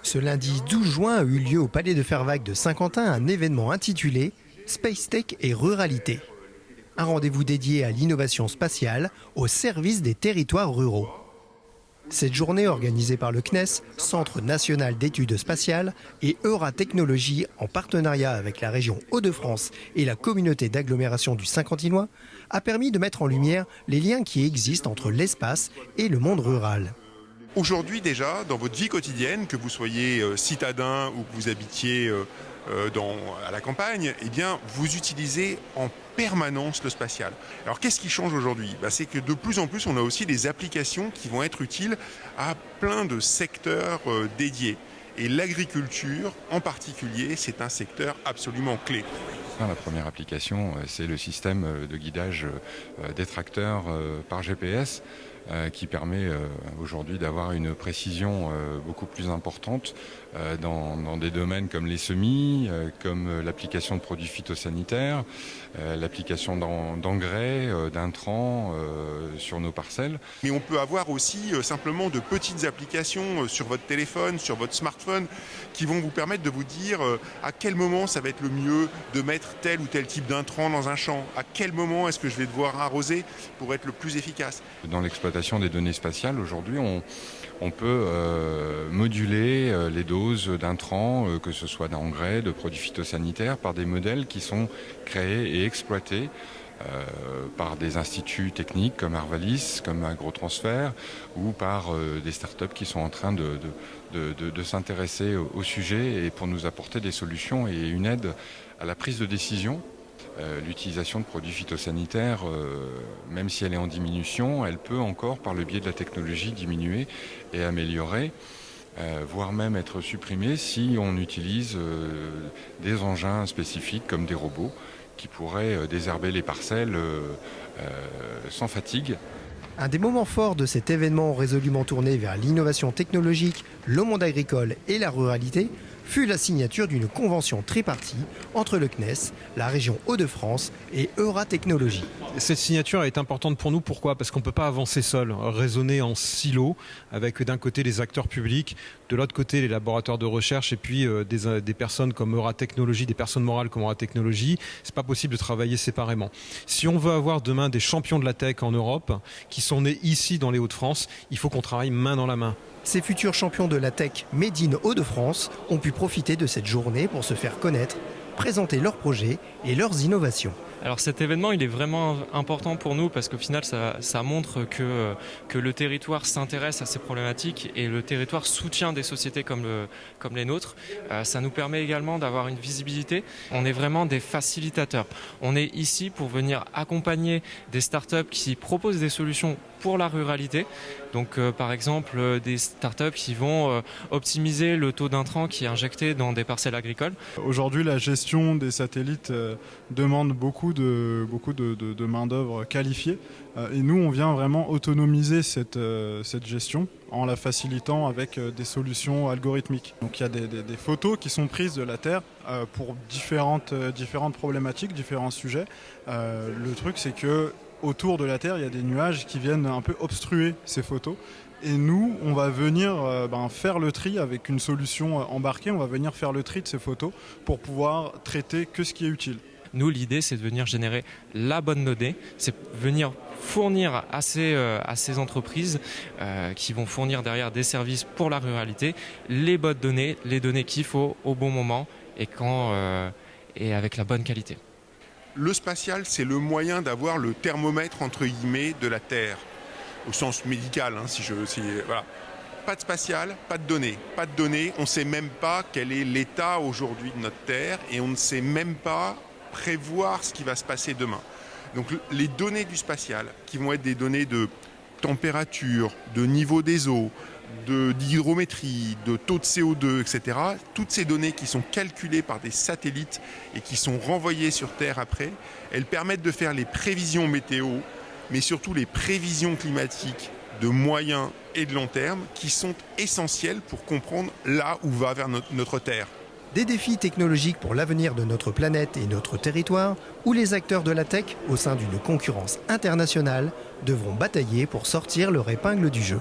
Ce lundi 12 juin a eu lieu au Palais de Fervacques de Saint-Quentin un événement intitulé Space Tech et Ruralité. Un rendez-vous dédié à l'innovation spatiale au service des territoires ruraux. Cette journée organisée par le CNES, Centre national d'études spatiales, et Euratechnologie en partenariat avec la région Hauts-de-France et la communauté d'agglomération du Saint-Quentinois, a permis de mettre en lumière les liens qui existent entre l'espace et le monde rural. Aujourd'hui déjà, dans votre vie quotidienne, que vous soyez citadin ou que vous habitiez à la campagne, eh bien, vous utilisez en permanence le spatial. Alors qu'est-ce qui change aujourd'hui ? C'est que de plus en plus, on a aussi des applications qui vont être utiles à plein de secteurs dédiés. Et l'agriculture, en particulier, c'est un secteur absolument clé. La première application, c'est le système de guidage des tracteurs par GPS qui permet aujourd'hui d'avoir une précision beaucoup plus importante dans des domaines comme les semis, comme l'application de produits phytosanitaires, l'application d'engrais, d'intrants sur nos parcelles. Mais on peut avoir aussi simplement de petites applications sur votre téléphone, sur votre smartphone, qui vont vous permettre de vous dire à quel moment ça va être le mieux de mettre tel ou tel type d'intrant dans un champ, à quel moment est-ce que je vais devoir arroser pour être le plus efficace. Dans l'exploitation des données spatiales, aujourd'hui, on peut moduler les doses d'intrants, que ce soit d'engrais, de produits phytosanitaires, par des modèles qui sont créés et exploités par des instituts techniques comme Arvalis, comme Agrotransfert, ou par des startups qui sont en train de s'intéresser au sujet et pour nous apporter des solutions et une aide à la prise de décision. L'utilisation de produits phytosanitaires, même si elle est en diminution, elle peut encore, par le biais de la technologie, diminuer et améliorer, voire même être supprimée si on utilise des engins spécifiques comme des robots qui pourraient désherber les parcelles sans fatigue. Un des moments forts de cet événement résolument tourné vers l'innovation technologique, le monde agricole et la ruralité fut la signature d'une convention tripartie entre le CNES, la région Hauts-de-France et Euratechnologie. Cette signature est importante pour nous, pourquoi ? Parce qu'on ne peut pas avancer seul, raisonner en silo, avec d'un côté les acteurs publics, de l'autre côté les laboratoires de recherche et puis des personnes comme Euratechnologie, des personnes morales comme Euratechnologie. C'est pas possible de travailler séparément. Si on veut avoir demain des champions de la tech en Europe, qui sont nés ici dans les Hauts-de-France, il faut qu'on travaille main dans la main. Ces futurs champions de la tech Made in Hauts-de-France ont pu profiter de cette journée pour se faire connaître, présenter leurs projets et leurs innovations. Alors cet événement, il est vraiment important pour nous parce qu'au final, ça montre que le territoire s'intéresse à ces problématiques et le territoire soutient des sociétés comme les nôtres. Ça nous permet également d'avoir une visibilité. On est vraiment des facilitateurs. On est ici pour venir accompagner des startups qui proposent des solutions pour la ruralité. Donc par exemple des startups qui vont optimiser le taux d'intrant qui est injecté dans des parcelles agricoles. Aujourd'hui, la gestion des satellites demande beaucoup de main-d'œuvre qualifiée. Et nous, on vient vraiment autonomiser cette gestion en la facilitant avec des solutions algorithmiques. Donc il y a des photos qui sont prises de la Terre pour différentes problématiques, différents sujets. Le truc, c'est que autour de la Terre, il y a des nuages qui viennent un peu obstruer ces photos. Et nous, on va venir faire le tri avec une solution embarquée. On va venir faire le tri de ces photos pour pouvoir traiter que ce qui est utile. Nous, l'idée, c'est de venir générer la bonne donnée, c'est venir fournir à ces entreprises qui vont fournir derrière des services pour la ruralité, les bonnes données, les données qu'il faut au bon moment et avec la bonne qualité. Le spatial, c'est le moyen d'avoir le thermomètre, entre guillemets, de la Terre, au sens médical, voilà. Pas de spatial, pas de données. Pas de données, on ne sait même pas quel est l'état aujourd'hui de notre Terre et on ne sait même pas prévoir ce qui va se passer demain. Donc les données du spatial, qui vont être des données de température, de niveau des eaux, d'hydrométrie, de taux de CO2, etc., toutes ces données qui sont calculées par des satellites et qui sont renvoyées sur Terre après, elles permettent de faire les prévisions météo, mais surtout les prévisions climatiques de moyen et de long terme qui sont essentielles pour comprendre là où va vers notre Terre. Des défis technologiques pour l'avenir de notre planète et notre territoire, où les acteurs de la tech, au sein d'une concurrence internationale, devront batailler pour sortir leur épingle du jeu.